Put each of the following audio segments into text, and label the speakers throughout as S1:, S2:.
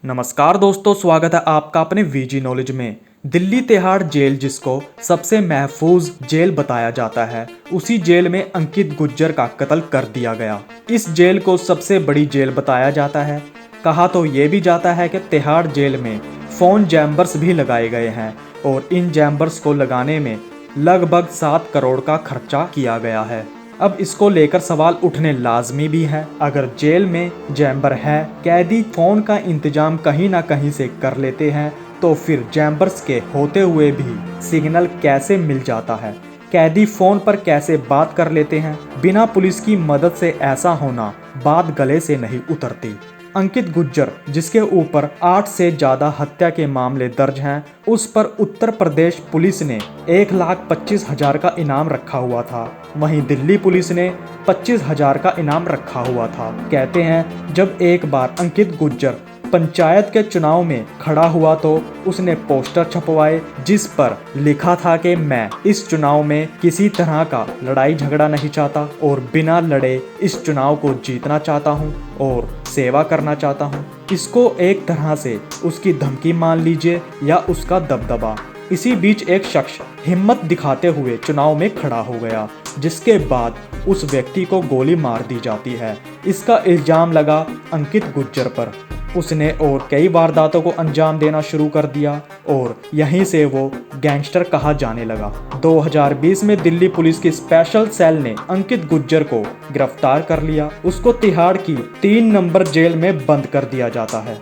S1: नमस्कार दोस्तों, स्वागत है आपका अपने वीजी नॉलेज में। दिल्ली तिहाड़ जेल, जिसको सबसे महफूज जेल बताया जाता है, उसी जेल में अंकित गुज्जर का कत्ल कर दिया गया। इस जेल को सबसे बड़ी जेल बताया जाता है। कहा तो ये भी जाता है कि तिहाड़ जेल में फोन जैम्बर्स भी लगाए गए हैं और इन जैम्बर्स को लगाने में लगभग 7 करोड़ का खर्चा किया गया है। अब इसको लेकर सवाल उठने लाजमी भी है। अगर जेल में जैम्बर है, कैदी फोन का इंतजाम कहीं ना कहीं से कर लेते हैं, तो फिर जैम्बर्स के होते हुए भी सिग्नल कैसे मिल जाता है? कैदी फोन पर कैसे बात कर लेते हैं? बिना पुलिस की मदद से ऐसा होना बात गले से नहीं उतरती। अंकित गुज्जर, जिसके ऊपर 8 से ज्यादा हत्या के मामले दर्ज हैं, उस पर उत्तर प्रदेश पुलिस ने 1,25,000 का इनाम रखा हुआ था। वहीं दिल्ली पुलिस ने 25,000 का इनाम रखा हुआ था। कहते हैं जब एक बार अंकित गुज्जर पंचायत के चुनाव में खड़ा हुआ तो उसने पोस्टर छपवाए जिस पर लिखा था कि मैं इस चुनाव में किसी तरह का लड़ाई झगड़ा नहीं चाहता और बिना लड़े इस चुनाव को जीतना चाहता हूं और सेवा करना चाहता हूं। इसको एक तरह से उसकी धमकी मान लीजिए या उसका दबदबा। इसी बीच एक शख्स हिम्मत दिखाते हुए चुनाव में खड़ा हो गया, जिसके बाद उस व्यक्ति को गोली मार दी जाती है। इसका इल्जाम लगा अंकित गुज्जर पर। उसने और कई वारदातों को अंजाम देना शुरू कर दिया और यहीं से वो गैंगस्टर कहा जाने लगा। 2020 में दिल्ली पुलिस की स्पेशल सेल ने अंकित गुज्जर को गिरफ्तार कर लिया। उसको तिहाड़ की 3 नंबर जेल में बंद कर दिया जाता है।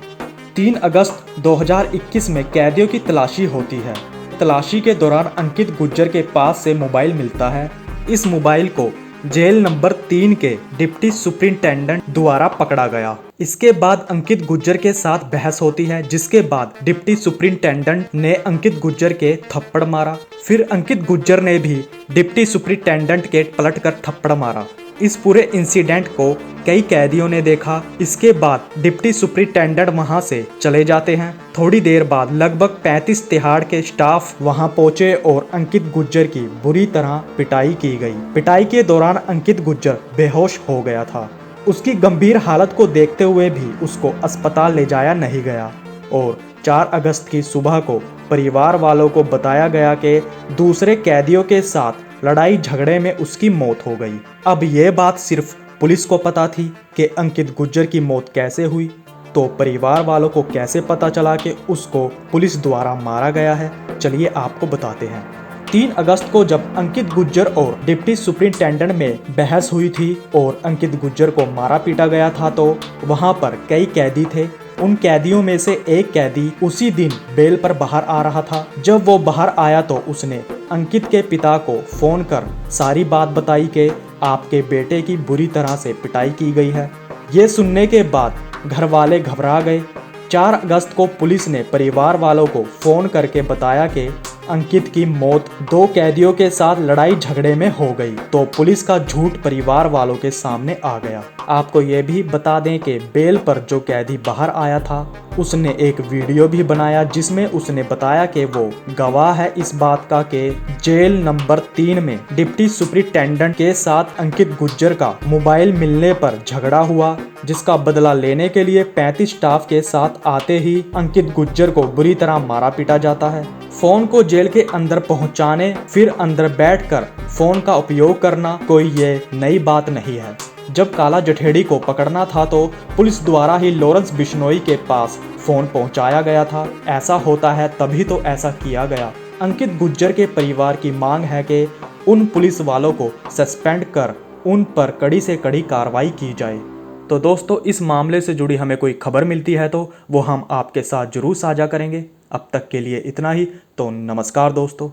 S1: 3 अगस्त 2021 में कैदियों की तलाशी होती है। तलाशी के दौरान अंकित गुज्जर के पास से मोबाइल मिलता है। इस मोबाइल को जेल नंबर 3 के डिप्टी सुपरिंटेंडेंट द्वारा पकड़ा गया। इसके बाद अंकित गुज्जर के साथ बहस होती है, जिसके बाद डिप्टी सुपरिंटेंडेंट ने अंकित गुज्जर के थप्पड़ मारा। फिर अंकित गुज्जर ने भी डिप्टी सुपरिंटेंडेंट के पलट कर थप्पड़ मारा। इस पूरे इंसिडेंट को कई कैदियों ने देखा। इसके बाद डिप्टी सुपरिंटेंडेंट वहां से चले जाते हैं। थोड़ी देर बाद लगभग 35 तिहाड़ के स्टाफ वहां पहुंचे और अंकित गुज्जर की बुरी तरह पिटाई की गई। पिटाई के दौरान अंकित गुज्जर बेहोश हो गया था। उसकी गंभीर हालत को देखते हुए भी उसको अस्पताल ले जाया नहीं गया और 4 अगस्त की सुबह को परिवार वालों को बताया गया कि दूसरे कैदियों के साथ लड़ाई झगड़े में उसकी मौत हो गई। अब ये बात सिर्फ पुलिस को पता थी कि अंकित गुज्जर की मौत कैसे हुई, तो परिवार वालों को कैसे पता चला कि उसको पुलिस द्वारा मारा गया है? चलिए आपको बताते हैं। 3 अगस्त को जब अंकित गुज्जर और डिप्टी सुपरिंटेंडेंट में बहस हुई थी और अंकित गुज्जर को मारा पीटा गया था, तो वहां पर कई कैदी थे। उन कैदियों में से एक कैदी उसी दिन बेल पर बाहर आ रहा था। जब वो बाहर आया तो उसने अंकित के पिता को फोन कर सारी बात बताई कि आपके बेटे की बुरी तरह से पिटाई की गई है। ये सुनने के बाद घर वाले घबरा गए। 4 अगस्त को पुलिस ने परिवार वालों को फोन करके बताया कि अंकित की मौत 2 कैदियों के साथ लड़ाई झगड़े में हो गई। तो पुलिस का झूठ परिवार वालों के सामने आ गया। आपको ये भी बता दें कि बेल पर जो कैदी बाहर आया था, उसने एक वीडियो भी बनाया जिसमें उसने बताया कि वो गवाह है इस बात का कि जेल नंबर 3 में डिप्टी सुपरिंटेंडेंट के साथ अंकित गुज्जर का मोबाइल मिलने पर झगड़ा हुआ, जिसका बदला लेने के लिए 35 स्टाफ के साथ आते ही अंकित गुज्जर को बुरी तरह मारा पीटा जाता है। फोन को जेल के अंदर पहुंचाने, फिर अंदर बैठकर फोन का उपयोग करना कोई ये नई बात नहीं है। जब काला जठेड़ी को पकड़ना था तो पुलिस द्वारा ही लॉरेंस बिश्नोई के पास फोन पहुंचाया गया था। ऐसा होता है तभी तो ऐसा किया गया। अंकित गुज्जर के परिवार की मांग है कि उन पुलिस वालों को सस्पेंड कर उन पर कड़ी से कड़ी कार्रवाई की जाए। तो दोस्तों, इस मामले से जुड़ी हमें कोई खबर मिलती है तो वो हम आपके साथ जरूर साझा करेंगे। अब तक के लिए इतना ही। तो नमस्कार दोस्तों।